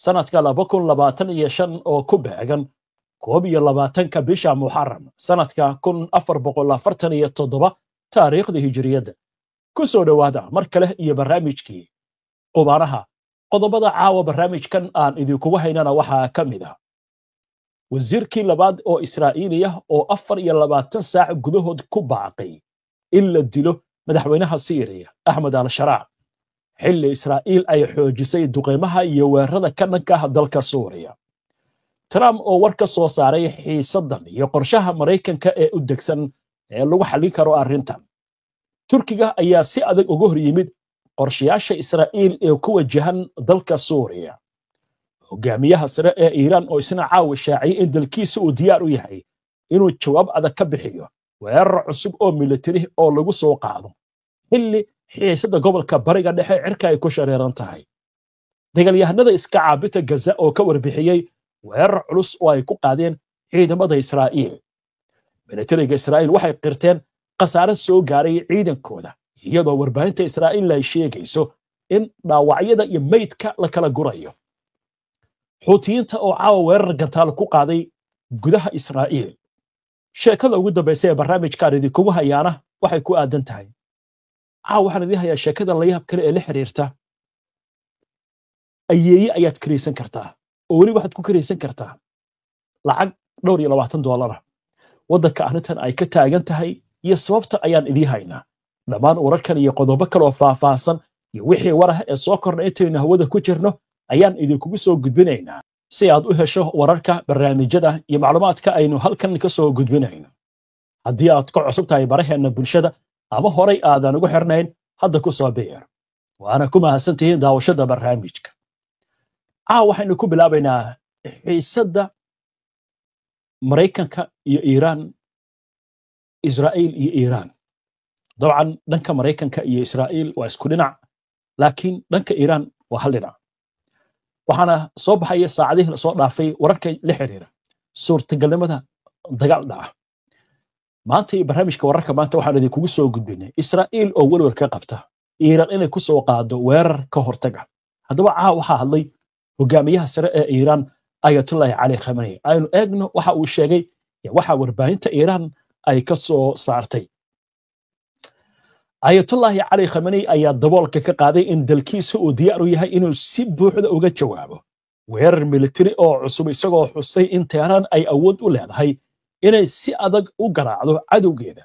sanadka 2025 oo ku beegan 22ka bisha Muharram sanadka 1447 taariikhda hijriyada ku soo dhawaada mar kale iyo barnaamijkii qubanaha qodobada caawa barnaamijkan aan idinku haynana waxa kamid ah wasiirkii labaad oo Israa'iiliya oo 24 saac gudahood ku baaqay in la dilo madaxweynaha Syria Ahmed al-Sharaa xilli Israa'iil ay xoojisay duqeymaha iyo weerarada ka dhanka ah dalka Suuriya Trump oo war ka soo saaray xiisadan iyo qorshaha Mareykanka ee u degsan ee lagu xalin karo arrintan Turkiga ayaa si adag uga hor yimid qorshayaasha Israa'iil ee ku wajahan dalka Suuriya hogaamiyaha sare ee Iran oo isna caawa shaaciyay in dalkiisa uu diyaar u yahay inuu jawaab adag ka bixiyo weerar cusub oo militari oo lagu soo qaado xilli xiisada gobolka bariga dhexe cirka ay ku shareeran tahay dagaalyahanada iska caabita Gaza oo ka warbixiyay weerar culus oo ay ku qaadeen ciidamada Israa'iil militariga Israa'iil waxay qirteen qasaare soo gaaray ciidankooda iyadoo warbaahinta Israa'iil ay sheegayso in dhaawacyada iyo meydka la kala gurayo xuutiyiinta oo caawa weerar gantaal ku qaaday gudaha Israa'iil sheekada ugu dambeysay ee barnaamijkan idinku hayaana waxay ku aadan tahay caawa waxaan idin hayaa sheekada la yaab kale ee la xiriirta ayeeye ayaad kiraysan kartaa oo weli waxaad ku kiraysan kartaa lacag $20 waddanka arrintan ay ka taagan tahay iyo sababta ayaan idin haynaa dhammaan wararkan iyo qodobo kale oo faahfaahsan iyo wixii war ah ee soo kordhay intaynu hawada ku jirno ayaan idinkugu soo gudbinaynaa si aad u hesho wararka barnaamijyada iyo macluumaadka aynu halkan ka soo gudbinayno haddii aad ka cusub tahay baraheena bulshada ama horay aadan ugu xirnayn hadda ku soo biir waana ku mahadsantihiin daawashada barnaamijka waxaynu ku bilaabaynaa xiisada Mareykanka iyo Iran Israa'iil iyo Iran dabcan dhanka Mareykanka iyo Israa'iil waa isku dhinac laakiin dhanka Iran waa hal dhinac waxaana soo baxaya saacadihii soo dhaafay wararka la xiriira suurtagalnimada dagaal dhaca maanta barnaamijka wararka maanta waxaan idinkugu soo gudbinay Israa'iil oo walwal ka qabta Iran inay ku soo qaado weerar ka hortaga haddaba waxa hadlay hogaamiyaha sare ee Iran Ayatollah Ali Khamenei aynu eegno waxa uu sheegay waxa warbaahinta Iran ay ka soo saartay Ayatollah Ali Khamenei ayaa daboolka ka qaaday in dalkiisa uu diyaar u yahay inuu si buuxda uga jawaabo weerar militari oo cusub isagoo xusay in Tehran ay awood u leedahay inay si adag u garaacdo cadowgeeda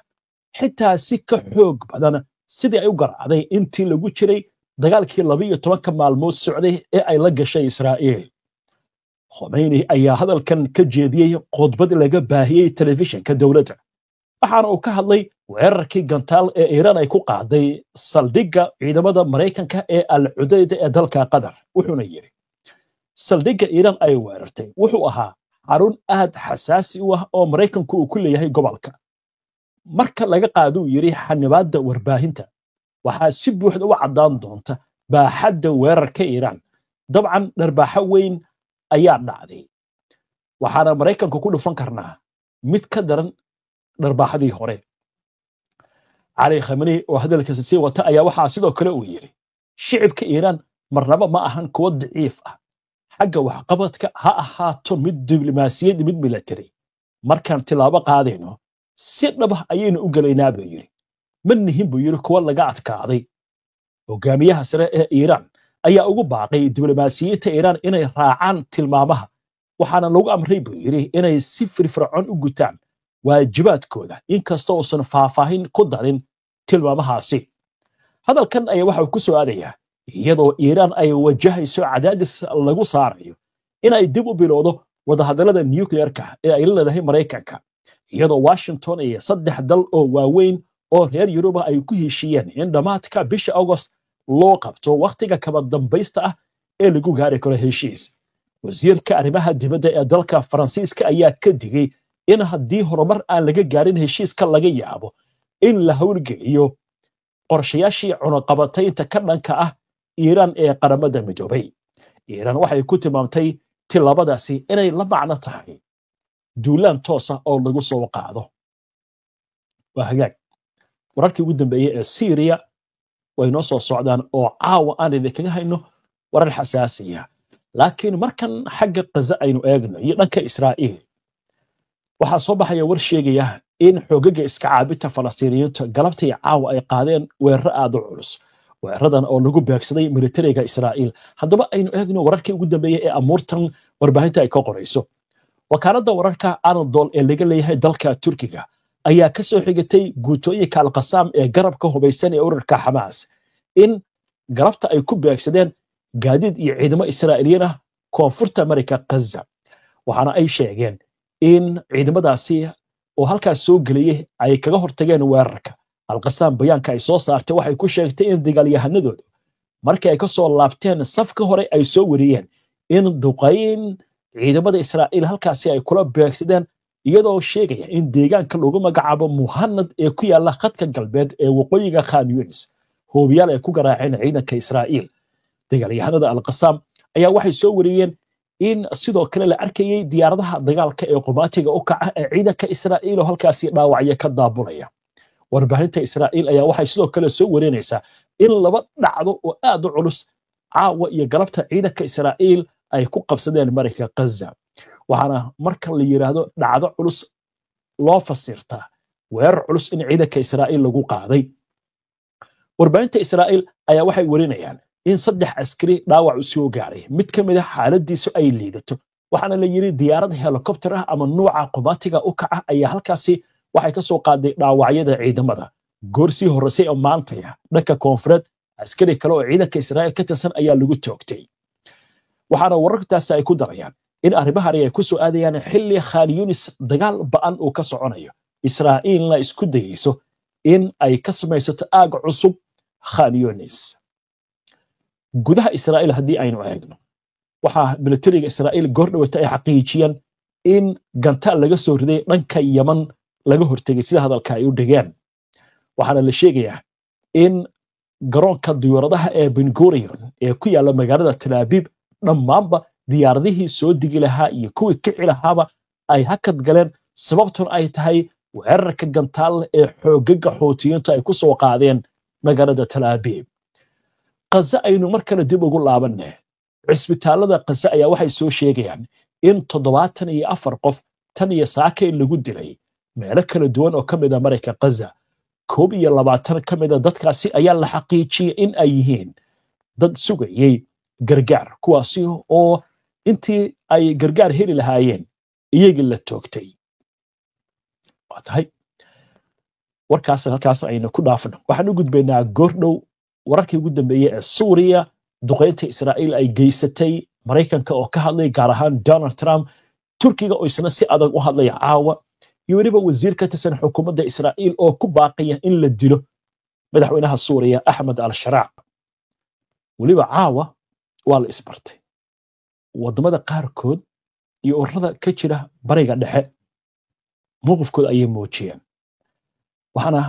xitaa si ka xoog badan sidii ay u garaacday intii lagu jiray dagaalkii 12 maalmood socday ee ay la gashay Israa'iil Khamenei ayaa hadalkan ka jeediyay khudbad laga baahiyay telefishinka dawladda waxaana uu ka hadlay weerarkii gantaal ee Iran ay ku qaaday saldhigga ciidamada Mareykanka ee Al-Udeyd ee dalka Qatar wuxuuna yiri saldhigga Iran ay weerartay wuxuu ahaa xarun aad xasaasi u ah oo Mareykanku uu ku leeyahay gobolka marka laga qaado yiri xanibaadda warbaahinta waxaa si buuxda u cadaan doonta baaxadda weerarka Iran dabcan darbaaxa weyn ayaa dhacday waxaana Mareykanku ku dhufan karnaa mid ka daran darbaaxadii hore Ali Khamenei oo hadalkiisa sii wata ayaa waxa sidoo kale uu yiri shicibka Iran marnaba ma ahan kuwa daciif ah xagga wax qabadka ha ahaato mid diblomaasiyad mid military markaan tilaabo qaadayno si dhab ah ayaynu u galaynaa buu yiri manihin buu yiri kuwa laga adkaaday hogaamiyaha sare ee Iran ayaa ugu baaqay diblomaasiyadda Iran inay raacaan tilmaamaha waxaana lagu amray buu yiri inay si firfircoon u gutaan waajibaadkooda inkastoo uusan faahfaahin ku darin tilmaamahaasi hadalkan ayaa waxa uu ku soo aadayaa iyadoo Iran ay wajahayso cadaadis lagu saarayo inay dib u bilowdo wadahadalada nuclearka ee ay leedahay Mareykanka iyadoo Washington iyo 3 dal oo waaweyn oo reer Yurub ay ku heshiiyeen in dhamaadka bisha August loo qabto waqtiga kaba dambaysta ah ee lagu gaari karo heshiis wasiirka arrimaha dibadda ee dalka Faransiiska ayaa ka digay in haddii horumar aan laga gaarin heshiiska laga yaabo in la hawlgeliyo qorshayaashii cunaqabataynta ka dhanka ah Iran ee qaramada midoobay Iran waxay ku tilmaamtay tilabadaasi inay la macno tahay duulaan toos ah oo lagu soo qaado waa hagaag wararkii ugu dambeeyay ee Syria way noo soo socdaan oo caawa aan idinkaga hayno warar xasaasiya laakiin markan xagga Gaza aynu eegno iyo dhanka Israa'iil waxaa soo baxaya war sheegaya in xoogagga iska caabinta Falastiiniyiinta galabtii caawa ay qaadeen weerar aad u culus weeraradan oo lagu beegsaday militariga Israa'iil haddaba aynu eegno wararkii ugu dambeeyay ee amuurtan warbaahinta ay ka qorayso wakaaladda wararka Anadolu ee laga leeyahay dalka Turkiga ayaa ka soo xigatay guutooyinka Al-Qassam ee garabka hubaysan ee ururka Xamaas in galabta ay ku beegsadeen gaadiid iyo ciidamo Israa'iiliyiin ah koonfurta Mareyka Gaza waxaana ay sheegeen in ciidamadaasi oo halkaas soo galiyay ay kaga hortageen weerarka Al-Qassam bayaanka ay soo saartay waxay ku sheegtay in dagaalyahanadoodu markii ay ka soo laabteen safka hore ay soo wariyeen in duqayn ciidamada Israa'iil halkaasi ay kula beegsadeen iyadoo sheegaya in deegaanka lagu magacaabo Muhannad ee ku yaala khadka galbeed ee waqooyiga Khan Yunis hoobiyaal ay ku garaaceen ciidanka Israa'iil dagaalyahanada Al-Qassam ayaa waxay soo wariyeen in sidoo kale la arkayay diyaaradaha dagaalka ee qumaatiga u kaca ee ciidanka Israa'iil oo halkaasi dhaawacyo ka daabulaya warbaahinta Israa'iil ayaa waxay sidoo kale soo warinaysaa in laba dhacdo oo aad u culus caawa iyo galabta ciidanka Israa'iil ay ku qabsadeen Mareyka Gaza waxaana marka la yiraahdo dhacdo culus loo fasirtaa weerar culus in ciidanka Israa'iil lagu qaaday warbaahinta Israa'iil ayaa waxay warinayaan in 3 askari dhaawac u soo gaaray mid ka mid ah xaaladiisu ay liidato waxaana la yiri diyaarad helicopter ah ama nooca qumaatiga u kaca ayaa halkaasi waxay ka soo qaaday dhaawacyada ciidamada goorsii horeysay oo maantaya dhanka koonfureed askari kale oo ciidanka Israa'iil ka tirsan ayaa lagu toogtay waxaana wararkaasi ay ku darayaan in arrimahan ay ku soo aadayaan xilli Khan Yunis dagaal ba'an uu ka soconayo Israa'iilna isku dayayso in ay ka samaysato aag cusub Khan Yunis gudaha Israa'iil haddii aynu eegno waxaa militariga Israa'iil goordhawata ay xaqiijiyeen in gantaal laga soo riday dhanka Yemen laga hortagay sida hadalka ay u dhigeen waxaana la sheegayaa in garoonka diyaaradaha ee Ben Gurion ee ku yaala magaalada Tel Aviv dhammaanba diyaaradihii soo digi lahaa iyo kuwii kici lahaaba ay hakad galeen sababtuna ay tahay weerarka gantaal ee xoogagga Xuutiyiintu ay ku soo qaadeen magaalada Tel Aviv Gaza aynu mar kale dib ugu laabanay cisbitaalada Gaza ayaa waxay soo sheegayaan in 74 qof tan iyo saakay lagu dilay meelo kala duwan oo kamid ah Mareyka Gaza 21 kamid ah dadkaasi ayaa la xaqiijiyay in ay yihiin dad sugayay gargaar kuwaasi oo intii ay gargaar heli lahaayeen iyagii la toogtay waa tahay warkaas halkaas aynu ku dhaafno waxaan u gudbaynaa goordhow wararkii ugu dambeeyay ee Suuriya duqeynta Israa'iil ay geysatay Mareykanka oo ka hadlay gaar ahaan Donald Trump Turkiga oo isna si adag u hadlay caawa iyo waliba wasiir ka tirsan xukuumadda Israa'iil oo ku baaqaya in la dilo madaxweynaha Suuriya Ahmed al-Sharaa waliba caawa waa la isbartay wadamada qaarkood iyo ururada ka jira bariga dhexe mowqifkooda ayay muujiyeen waxaana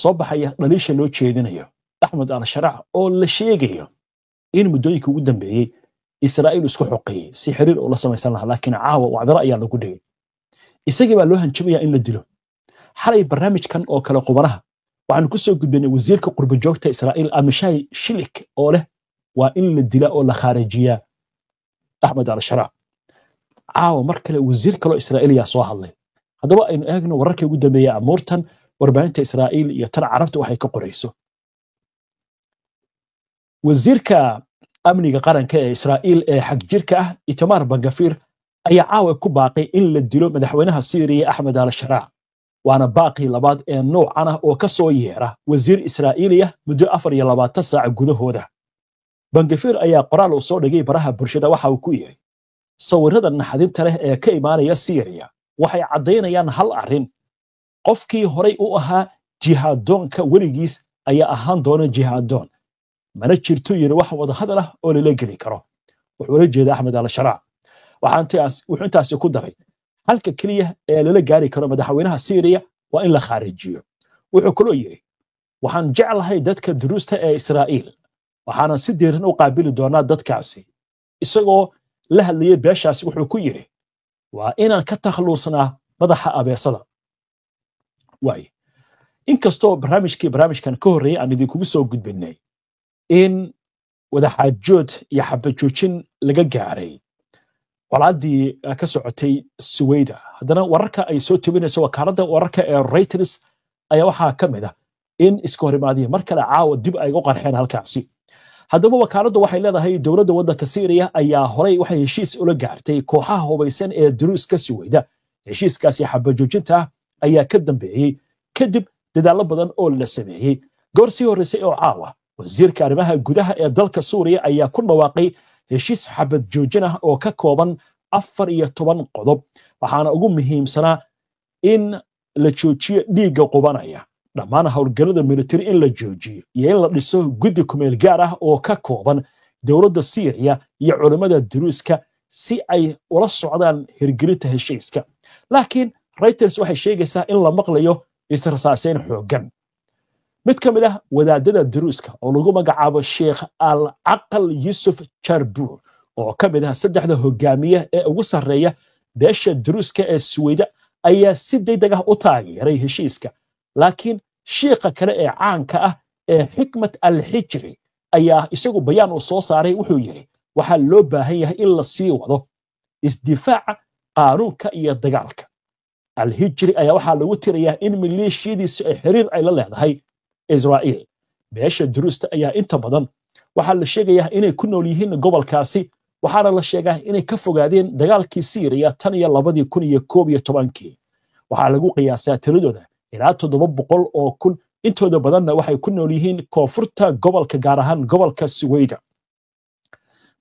soo baxaya dhaliisha loo jeedinayo Ahmed al-Sharaa oo la sheegayo in muddooyinkii ugu dambeeyay Israa'iil isku xoqeeyay si xiriir oo la samaysan lahaa laakiin caawa wacdara ayaa lagu dhigay isagii baa loo hanjabayaa in la dilo xalay barnaamijkan oo kale qubanaha waxaan ku soo gudbinay wasiirka qurbo joogta Israa'iil Amishay Shilik oo leh waa in la dila oo la khaarijiyaa Ahmed al-Sharaa caawa mar kale wasiir kale Israa'iil ayaa soo hadlay haddaba aynu eegno wararkii ugu dambeeyay amuurtan warbaahinta Israa'iil iyo tan carabta waxay ka qorayso wasiirka amniga qaranka ee Israa'iil ee xag jirka ah Itamar Ben-Gvir ayaa caawa ku baaqay in la dilo madaxweynaha Syria Ahmed al-Sharaa waana baaqii labaad ee noocan ah oo ka soo yeera wasiir Israa'iili ah muddo 24 saac gudahooda Ben-Gvir ayaa qoraal u soo dhigay baraha bulshada waxa uu ku yiri sawirada naxdinta leh ee ka imaanaya Syria waxay cadeynayaan hal arrin qofkii horay u ahaa jihaadoonka weligiis ayaa ahaan doona jihaadoon mana jirto yiri wax wada hadal ah oo la geli karo wuxuu la jeedaa Ahmed al-Sharaa wuxuu intaasi ku daray halka kaliya ee lala gaari karo madaxweynaha Syria waa in la khaarijiyo wuxuu kaloo yiri waxaan jeclahay dadka duruusta ee Israa'iil waxaana si diiran u qaabili doonaa dadkaasi isagoo la hadlayay beeshaasi wuxuu ku yiri waa inaan ka takhluusnaa madaxa abeesada waay inkastoo barnaamijkan ka horreeyay aan idinkugu soo gudbinay in wadaxaajood iyo xabajoojin laga gaaray walaadii ka socotay Suwayda. haddana wararka ay soo tubinayso wakaaladda wararka ee Reuters ayaa waxaa ka mid ah in iska horimaadii mar kale caawa dib ay u qarxeen halkaasi. haddaba wakaaladdu waxay leedahay dowladda waddanka Syria ayaa horey waxay heshiis ula gaartay kooxaha hubaysan ee Druuska Suwayda. heshiiskaasi xabajoojinta ayaa ka dambeeyay kadib dadaallo badan oo la sameeyay. goor sii horeysay oo caawa wasiirka arrimaha gudaha ee dalka Suuriya ayaa ku dhawaaqay heshiis xabad joojin ah oo ka kooban 14 qodob, waxaana ugu muhiimsanaa in la joojiyo dhiigga qubanaya, dhammaan howlgallada militari in la joojiyo, iyo in la dhiso guddi kumeel gaar ah oo ka kooban dowladda Syria iyo culimada Druuska si ay ula socdaan hirgelinta heshiiska. laakiin Reuters waxay sheegaysaa in la maqlayo israsaaseyn xooggan. mid ka mid ah wadaadada Druuska oo lagu magacaabo Sheikh Al-Aqal Yusuf Charbur oo ka mid ah saddexda hogaamiye ee ugu sarreeya beesha Druuska ee Suwayda ayaa si degdeg ah u taageeray heshiiska. laakiin sheekha kale ee caanka ah ee Xikmat Al-Hijri ayaa isagu bayaan u soo saaray wuxuu yiri waxa loo baahan yahay in la sii wado isdifaaca qaanuunka iyo dagaalka. Al-Hijri ayaa waxa lagu tirayaa in maleeshiyadiisu ay xiriir ay la leedahay Israa'iil. beesha Druusta ayaa inta badan waxa la sheegayaa inay ku nool yihiin gobolkaasi, waxaana la sheegaa inay ka fogaadeen dagaalkii Syria tan iyo 2011. waxaa lagu qiyaasaa tiradooda ilaa 700 oo kun, intooda badanna waxay ku nool yihiin koonfurta gobolka, gaar ahaan gobolka Suwayda.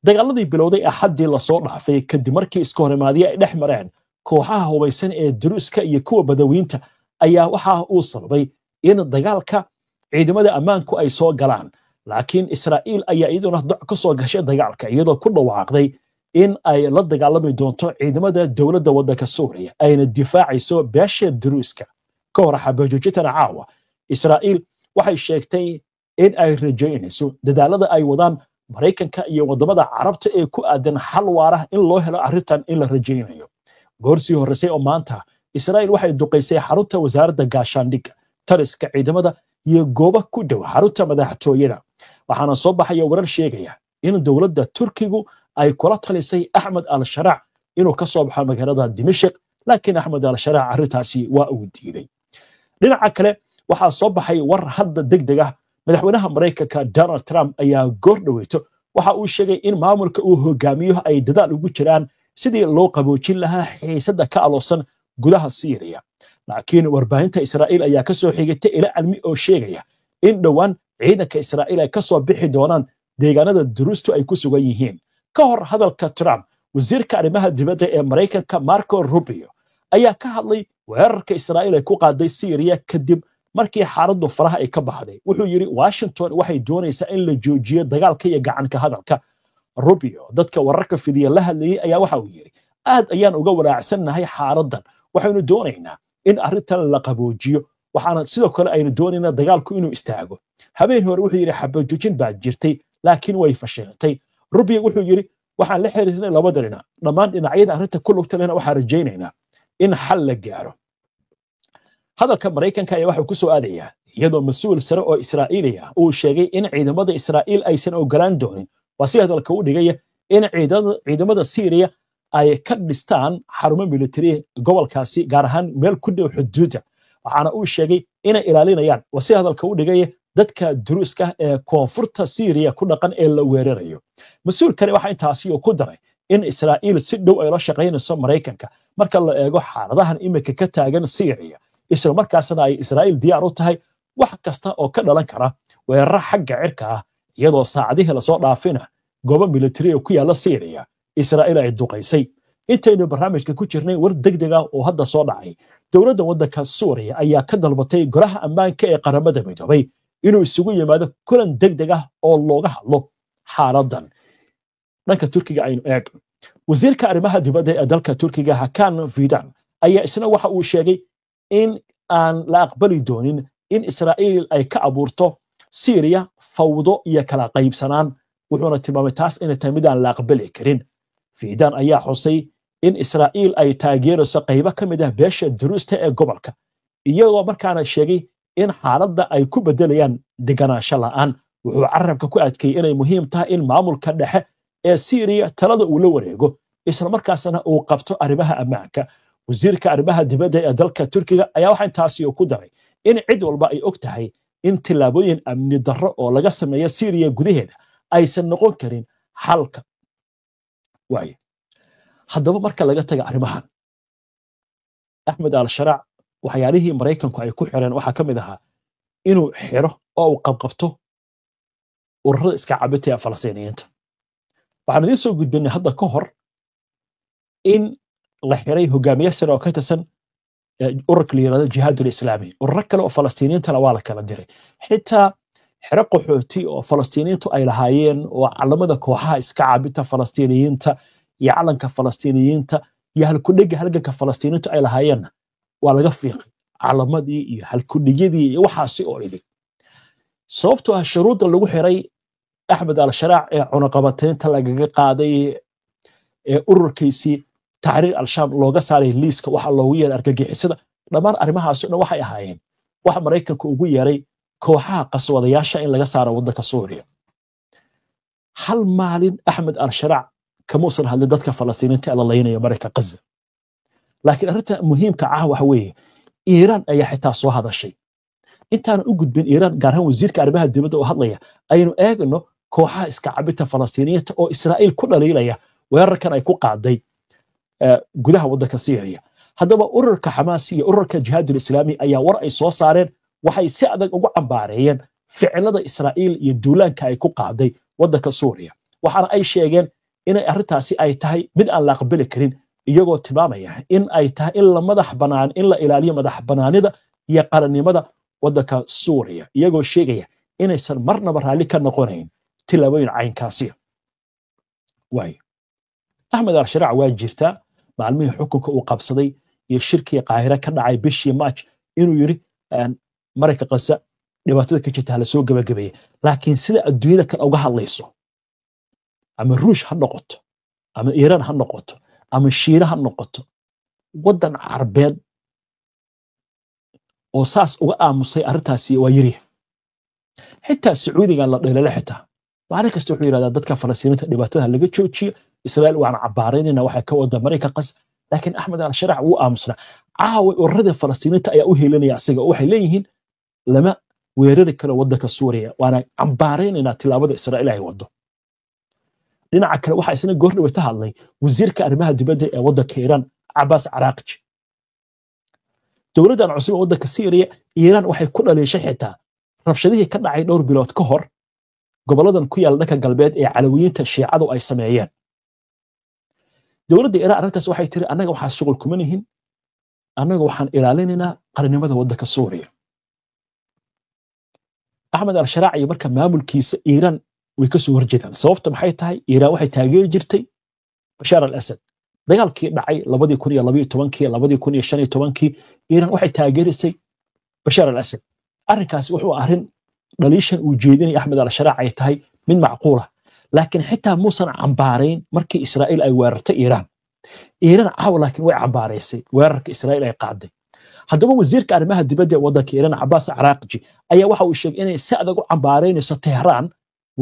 dagaaladii bilowday axaddii la soo dhaafay kadib markii iska horimaadii ay dhex mareen kooxaha hubaysan ee Druuska iyo kuwa Badawiinta ayaa waxa uu sababay in dagaalka ciidamada ammaanku ay soo galaan. laakiin Israa'iil ayaa iyaduna doc ka soo gashay dagaalka, iyadoo ku dhawaaqday in ay la dagaalami doonto ciidamada dowladda waddanka Suuriya ayna difaacayso beesha Druuska. ka hor xabajoojintana caawa Israa'iil waxay sheegtay in ay rajaynayso dadaalada ay wadaan Mareykanka iyo wadamada Carabta ee ku aadan xal waara in loo helo arrintan in la rajaynayo. goor sii horeysay oo maanta Israa'iil waxay duqeysay xarunta wasaaradda gaashaandhigga, taliska ciidamada iyo goobo ku dhow xarunta madaxtooyada. waxaana soo baxaya warar sheegaya in dowladda Turkigu ay kula talisay Ahmed al-Sharac inuu ka soo baxo magaalada Dimashq, laakiin Ahmed al-Sharac arrintaasi waa uu diiday. dhinaca kale waxaa soo baxay war hadda degdeg ah. madaxweynaha Mareykanka Donald Trump ayaa goor dhaweyto waxa uu sheegay in maamulka uu hogaamiyo ay dadaal ugu jiraan sidii loo qaboojin lahaa xiisadda ka aloosan gudaha Syria. laakiin warbaahinta Israa'iil ayaa ka soo xigtay ila cilmi oo sheegaya in dhowaan ciidanka Israa'iil ay ka soo bixi doonaan deegaanada Druustu ay ku sugan yihiin. ka hor hadalka Trump, wasiirka arrimaha dibadda ee Mareykanka Marco Rubio ayaa ka hadlay weerarka Israa'iil ay ku qaaday Syria kadib markii xaaladdu faraha ay ka baxday. wuxuu yiri Washington waxay doonaysaa in la joojiyo dagaalka iyo gacanka hadalka. Rubio dadka wararka fidiya la hadlayay ayaa waxa uu yiri aad ayaan uga walaacsannahay xaaladdan, waxaynu doonaynaa in arrintan la qaboojiyo, waxaana sidoo kale aynu doonaynaa dagaalku inuu istaago. habeen hore wuxuu yiri xabajoojin baa jirtay laakiin way fashilantay. Rubio wuxuu yiri waxaan la xiriirnay labada dhinac, dhammaan dhinacyada arrinta ku lugta lehna waxaan rajaynaynaa in xal la gaaro. hadalka Mareykanka ayaa waxa ku soo aadaya iyadoo mas'uul sare oo Israa'iili ah uu sheegay in ciidamada Israa'iil aysan ogolaan doonin, waa si hadalka u dhigaya, in ciidamada Syria ay ka dhistaan xarumo militari gobolkaasi, gaar ahaan meel ku dhow xuduudda. waxaana uu sheegay inay ilaalinayaan, waa si hadalka u dhigaya, dadka Druuska ee koonfurta Syria ku dhaqan ee la weerarayo. mas'uulkani waxa intaasi ku daray in Israa'iil si dhow ay la shaqaynayso Mareykanka marka la eego xaaladahan imika ka taagan Syria, isla markaasna ay Israa'iil diyaar u tahay wax kasta oo ka dhalan kara weerar xagga cirka ah, iyadoo saacadihii la soo dhaafina goobo militari oo ku yaala Syria Israa'iil ay duqeysay. intaynu barnaamijka ku jirnay war degdeg ah oo hadda soo dhacay, dowladda waddanka Suuriya ayaa ka dalbatay golaha ammaanka ee qaramada midoobay inuu isugu yimaado kulan degdeg ah oo looga hadlo xaaladdan. dhanka Turkiga aynu eegno, wasiirka arrimaha dibadda ee dalka Turkiga Hakan Fidan ayaa isna waxa uu sheegay in aan la aqbali doonin in Israa'iil ay ka abuurto Syria fawdo iyo kala qaybsanaan, wuxuuna tilmaamay taas inay tahay mid aan la aqbali karin. Fidan ayaa xusay in Israa'iil ay taageerayso qaybo ka mid ah beesha Druusta ee gobolka, iyagoo markaana sheegay in xaaladda ay ku bedelayaan deganaansho la'aan, wuxuu carabka ku adkeeyey inay muhiim tahay in maamulka dhexe ee Syria talada uu la wareego isla markaasna uu qabto arrimaha ammaanka wasiirka arrimaha dibadda ee dalka Turkiga ayaa waxa intaasi ku daray in cid walba ay og tahay in tilaabooyin amni darro oo laga sameeyo Syria gudaheeda aysan noqon karin xalka waay haddaba marka laga taga arrimahan Ahmed al-Sharac waxyaalihii Mareykanku ay ku xireen waxa kamid ahaa inuu xiro oo uu qabqabto ururada iska cabita ee Falastiiniyiinta waxaan idin soo gudbinay hadda ka hor in la xiray hogaamiye sare oo ka tirsan ururka la yiraahdo Jihaadul Islaami urur kale oo Falastiiniyiinta waa la kala diray xitaa xiro qaxooti oo Falastiiniyiintu ay lahaayeen oo calamada kooxaha iska cabita Falastiiniyiinta iyo calanka Falastiiniyiinta iyo halkudhiga halganka Falastiiniyiintu ay lahaayeen waa laga fiiqay calamadii iyo halkudhigyadii iyo waxaasi oo idin sababtoo ah shuruudda lagu xiray Ahmed al-Sharac ee cunaqabataynta lagaga qaaday ee ururkiisii Tahriir al-Sham looga saaray liiska waxa loogu yeeray argagixisada dhammaan arrimahaas oo dhan waxay ahaayeen waxa Mareykanku ugu yeeray kooxaha qaswadayaasha in laga saaro waddanka Suuriya hal maalin Ahmed al-Sharac kama uusan hadlin dadka Falastiiniinta ee la leeynayo Mareykanka Gaza laakiin arrinta muhiimka ah waxa weeye Iiraan ayaa xitaa soo hadashay intaan u gudbin Iiraan gaar ahaan wasiirka arrimaha dibadda oo hadlaya aynu eegno kooxaha iska cabita Falastiiniyiinta oo Israa'iil ku dhaliilaya weerarkan ay ku qaaday gudaha waddanka Syria haddaba ururka Xamaas iyo ururka Jihaadul Islaami ayaa war ay soo saareen waxay si adag ugu cambaareeyeen ficilada Israa'iil iyo duulaanka ay ku qaaday waddanka Suuriya waxaana ay sheegeen in arrintaasi ay tahay mid aan la aqbali karin iyagoo tilmaamaya in ay tahay in la madax banaan in la ilaaliyo madax banaanida iyo qarannimada waddanka Suuriya iyagoo sheegaya inaysan marnaba raali ka noqonayn tilaabooyin caynkaasi waay Ahmed al-Sharac waa jirta maalmihii xukunka uu qabsaday iyo shirkii Qaahira ka dhacay bishii March inuu yiri Mareykanka Gaza dhibaatada ka jirta la soo gabagabeeyay laakiin sida adduunyada kale uga hadlayso ama Ruush ha noqoto ama Iiraan ha noqoto ama Shiina ha noqoto waddan Carbeed oo saas uga aamusay arrintaasi waa yiri xitaa Sacuudiga la dheelay xitaa maalin kasta wuxuu yiraahdaa dadka Falastiiniinta dhibaatada laga joojiyo Israa'iil waan cabaaraynayna waxa ka wada Mareykanka Gaza laakiin Ahmed al-Sharac wuu aamusnaa caawa ururada Falastiiniinta ayaa u heelanaya asiga waxay leeyihiin lama weerari karo waddanka Suuriya waana cabaaraynayna tilaabada Israa'iil ay wado dhinaca kale waxa isna goor dhaw ta hadlay wasiirka arrimaha dibadda ee waddanka Iiraan Abbas Araghchi dowladdan cusub ee waddanka Syria Iiraan waxay ku dhaleeshay xitaa rabshadihii ka dhacay dhowr bilood ka hor goboladan ku yaal dhanka galbeed ee Calawiyiinta Shiicadu ay sameeyeen dowladda Iiraan arrintaas waxay tiri anaga waxa shaqul kuma nihin anaga waxaan ilaalinaynaa qarannimada waddanka Suuriya Ahmed al-Sharac iyo marka maamulkiisa Iiraan way ka soo horjeedaan sababta maxay tahay Iiraan waxay taageeri jirtay Bashar al-Assad dagaalkii dhacay 2012 2015 Iiraan waxay taageerisay Bashar al-Assad arrinkaas wuxuu arrin dhaliishan uu jeedinay Ahmed al-Sharac ay tahay mid macquul ah laakiin xitaa muusan cambaarayn markii Israa'iil ay weerartay Iiraan caaw laakiin way cambaaraysay weerarka Israa'iil ay qaaday haddaba wasiirka arrimaha dibadda ee waddanka Iiraan Abbas Araghchi ayaa waxa uu sheegay inay si adag u cambaaraynayso Tehran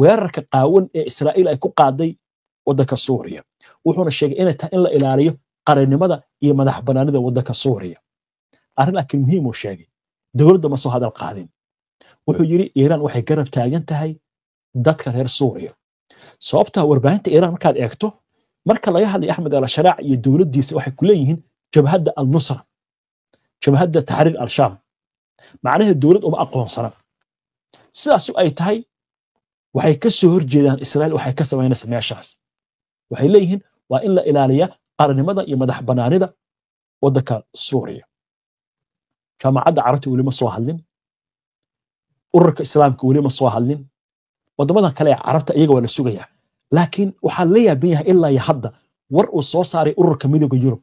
weerarka qaawan ee Israa'iil ay ku qaaday waddanka Suuriya wuxuuna sheegay inay tahay in la ilaaliyo qarannimada iyo madax banaanida waddanka Suuriya arrin laakiin muhiim uu sheegay dowladda ma soo hadal qaadin wuxuu yiri Iiraan waxay garab taagan tahay dadka reer Suuriya sababta warbaahinta Iiraan markaad eegto marka laga hadlay Ahmed al-Sharac iyo dowladdiisa waxay ku leeyihiin jabhadda al-Nusra jabhadda Tahriir al-Sham macnaheedu dowlad uma aqoonsana sidaas ay tahay waxay ka soo horjeedaan Israa'iil waxay ka sameynaysaa meeshaas waxay leeyihiin waa in la ilaaliyo qarannimada iyo madax banaanida waddanka Suuriya jaamacadda Carabta weli ma soo hadlin ururka Islaamka weli ma soo hadlin wadamadan kale ee Carabta iyaga waa la sugayaa laakiin waxaa la yaabin yahay ilaa iyo hadda war uu soo saaray ururka midowga Yurub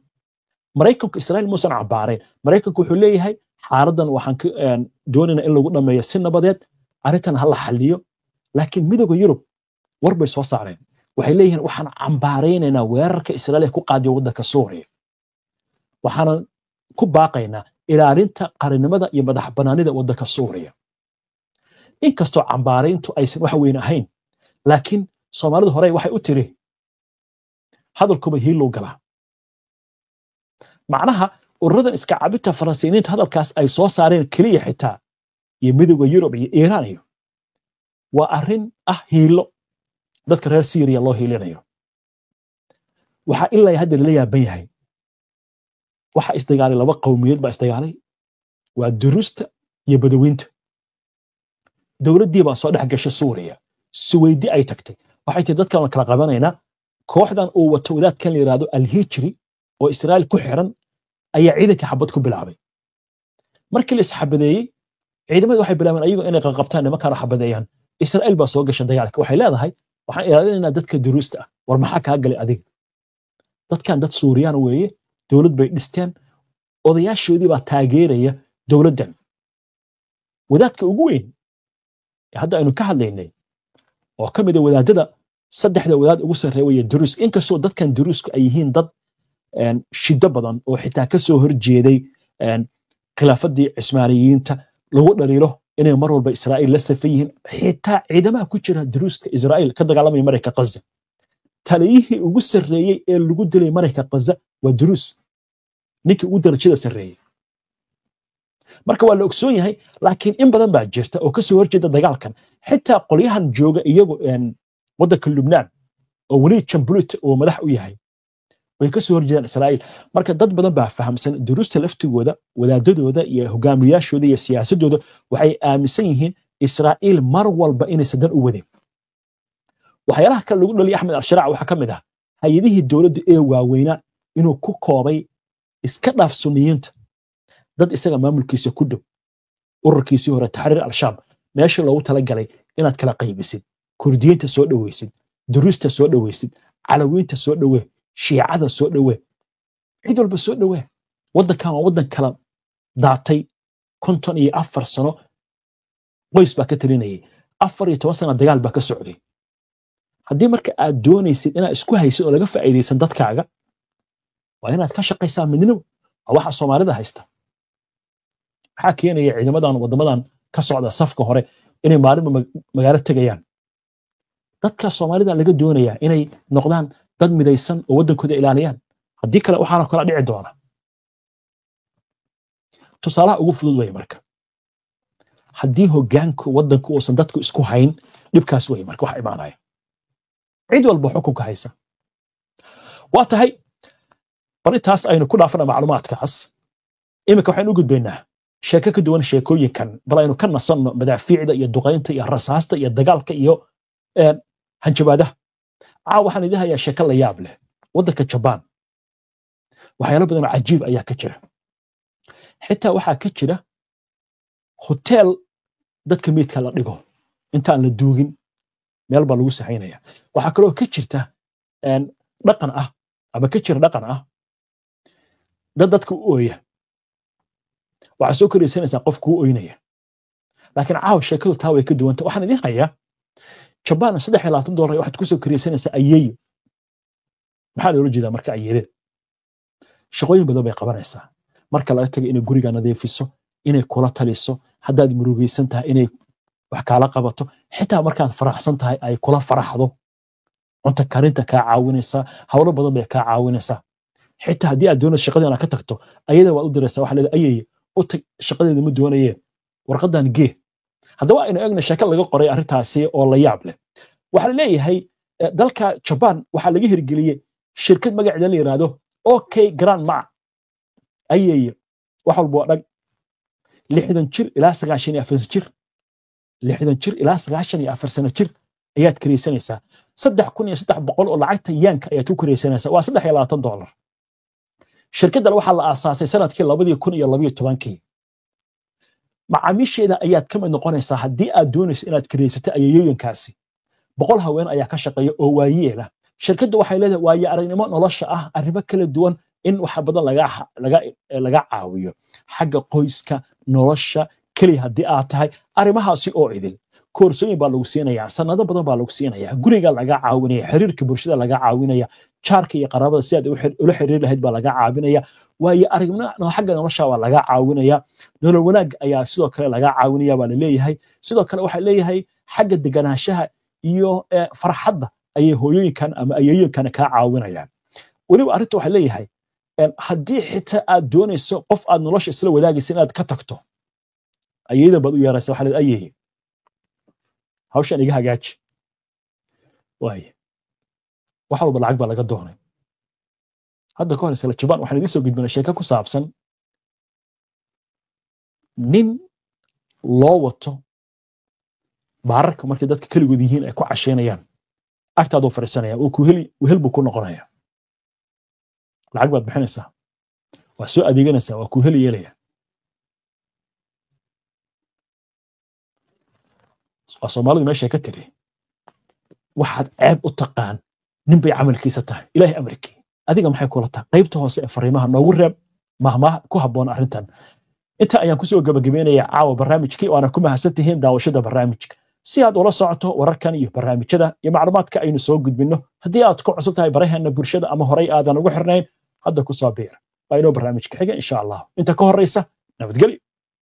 Mareykanku Israa'iil muusan cabaareen Mareykanku wuxuu leeyahay xaaladan waxaan doonaynaa in lagu dhameeyo si nabadeed arrintan hal xalliyo laakiin midowga Yurub war bay soo saareen waxay leeyihiin waxaan cambaaraynaynaa weerarka Israa'iil ku qaaday waddanka Suuriya waxaan ku baaqaynaa ilaalinta qarannimada iyo madax banaanida waddanka Suuriya inkastoo cambaarayntu aysan wax weyn ahayn laakiin Soomaalidu hore waxay u tiri hadalkuba hiilow galaa macnaha ururadan iska cabita Faransiiniinta hadalkaas ay soo saareen kaliya xitaa iyo midowga Yurub iyo Iiraan iyo waa arrin hiilo dadka reer Syria loo hiilinayo waxa ilaa hadda la yaaban yahay waxa isdagaalay laba qowmiyad ba isdagaalay waa durusta iyo badawiinta dawladdii baa soo dhex gashay Suuriya Suwaydi ay tagtay waxay tahay dadkan kala qabanayna kooxdan oo wato wadaadkan la yiraahdo al-Hijri oo Israa'iil ku xiran ayaa ciidanka xabad ku bilaabay markii la isxabadeeyay ciidamadu waxay bilaabeen ayagu inay qabtaan nimanka xabadeeyaan Israa'iil baa soo gashay dagaalka waxay leedahay waxaan ilaalinaynaa dadka durusta war maxaa ka galay adiga dadkan dad Suuriyaan weeye dawlad bay dhisteen odayaashoodii baa taageeraya dawladdan wadaadka ugu weyn hadda aynu ka hadlaynay oo kamid ah wadaadada saddexda wadaad ugu sareeyay durus inkastoo dadkan durusku ay yihiin dad shiddo badan oo xitaa ka soo horjeeday khilaafadii Cismaaniyiinta lagu dhaliilo inay mar walba Israa'iil la safayeen xitaa ciidamada ku jira duruska Israa'iil ka dagaalamay marayka Gaza taliyihii ugu sareeyay ee lagu dilay marayka Gaza waa durus ninkii ugu darajada sareeyay marka waa la ogsoon yahay laakiin in badan baa jirta oo ka soo horjeeda dagaalkan xitaa qolyahan jooga iyagu wadanka Lubnaan oo wali Jambulit oo madax u yahay way ka soo horjeedaan Israa'iil marka dad badan baa fahamsan durusta laftigooda wadaadadooda iyo hogaamiyaashooda iyo siyaasadooda waxay aaminsan yihiin Israa'iil mar walba inay sadan u wadeen waxyaalaha kale lagu dhaliyo Axmed al-Sharac waxa kamid ah hay'adihii dawladda ee waaweynaa inuu ku koobay iska dhaaf Sunniyiinta dad isaga maamulkiisa ku dhow ururkiisii hore Tahriir al-Sham meesha loogu tala galay inaad kala qaybisid Kurdiyiinta soo dhaweysid durusta soo dhaweysid Calawiinta soo dhawee Shiicada soo dhawee cid walba soo dhawee wadankan waa wadan kala daatay 54 sano qoys baa ka talinayay 14 sano dagaal baa ka socday haddii marka aad doonaysid inaad isku haysid oo laga faa'iideysan dadkaaga waa inaad ka shaqaysaa midnimo waxa Soomaalida haysta waxa keenaya ciidamadan wadamadan ka socda safka hore inay maalinba magaalo tagayaan dadka Soomaalida laga doonaya inay noqdaan dad midaysan oo wadankooda ilaaliyaan haddii kale waxaana kala dhici doona tusaalaha ugu fudud way marka haddii hoggaanka wadanku uusan dadku isku hayn dhibkaas way marka wax imaanaya cid walba xukunka haysa waa tahay baritaas aynu ku dhaafana macluumaadkaas imika waxaan u gudbaynaa sheeko ka duwan sheekooyinkan bal aynu ka nasanno madaafiicda iyo duqaynta iyo rasaasta iyo dagaalka iyo hanjabaadaha waxaan idin hayaa sheeko la yaab leh wadanka Japan waxyaalo badan oo cajiib ayaa ka jira xitaa waxaa ka jira hotel dadka meedka la dhigo intaan la duugin meel baa lagu sahaynaya waxaa kaloo ka jirta dhaqan ah ama ka jira dhaqan ah dadka u ooya waxa soo koreysanaysaa qofku u ooynaya laakiin sheekadu taa way ka duwanta waxaan idin hayaa Japan $3 waxaad ku soo koreysanaysaa ayeeyo maxaa loo jeedaa marka ayeeyada shaqooyin badan bay qabanaysaa marka laga tago inay guriga nadiifiso inay kula taliso haddaad murugaysan tahay inay wax kala qabato xitaa markaad faraxsan tahay ay kula faraxdo cunto karinta ka caawinaysa hawlo badan bay ka caawinaysaa xitaa haddii aad doonayso shaqadana ka tagto ayada waa u diraysaa waxa leedahay ayeeyo u tag shaqadeeda ma doonaye warqadan gee haddaba aynu eegna sheeko laga qoray arrintaasi oo la yaab leh waxa la leeyahay dalka Japan waxa laga hirgeliyay shirkad magaceeda la yiraahdo OK Grandma ayeeyo wax walba dhag 60 jir ilaa 94 jir 60 jir ilaa 94 sano jir ayaad kireysanaysaa 3300 oo lacagta yaanka ayaad ku kireysanaysaa waa $23 shirkaddan waxaa la aasaasay sanadkii 2012 macaamiisheeda ayaad ka mid noqonaysaa haddii aad doonayso inaad kireysato ayeeyooyinkaasi 100 haween ayaa ka shaqeeya oo waayeela shirkaddu waxay leedahay waaye aragnimo nolosha ah arrimo kala duwan in wax badan laga caawiyo xagga qoyska nolosha kaliya haddii aad tahay arrimahaasi oo idil koorsooyin baa lagu siinayaa sanado badan baa lagu siinayaa guriga laga caawinaya xiriirka bulshada laga caawinaya jaarka iyo qaraabada si aad ula xiriir lahayd baa laga caawinaya waayo aragnimada xagga nolosha waa laga caawinaya nolol wanaag ayaa sidoo kale laga caawinaya baa la leeyahay sidoo kale waxa leeyahay xagga deganaanshaha iyo farxadda ayay hooyooyinkan ama ayeeyooyinkan ka caawinayaan waliba arrinta waxa leeyahay haddii xitaa aad doonayso qof aad nolosha isla wadaagaysa inaad ka tagto ayeeyada baad u yeeraysa waxa leedahay ayeeye hawshan iga hagaaji waaye wax walba lacag baa laga doonay hadda ka hor isla jabaan waxaan idin soo gudbinay sheeko ku saabsan nin loo wato baararka markay dadka keligood yihiin ay ku casheynayaan agtaadoo fariisanaya oo wehel buu ku noqonaya lacag baad bixinaysaa waa soo adeeganaysaa waa ku heli yeelaya waa soomaalidu meeshay ka tiri waxaad ceeb u taqaan nin bay camalkiisa tahay ilaahay amarkii adiga maxay kula tahay qaybta hoose ee fariimaha noogu reeb mahmaah ku habboon arrintan inta ayaan kusoo gabagabeynayaa caawa barnaamijkii waana ku mahadsantihiin daawashada barnaamijka si aad ula socoto wararkan iyo barnaamijyada iyo macluumaadka aynu soo gudbinno haddii aad ku cusub tahay baraheena bulshada ama horay aadan ugu xirnayn hadda ku soo biir waa inoo barnaamijka xiga insha allah inta ka horreysa nabadgelyo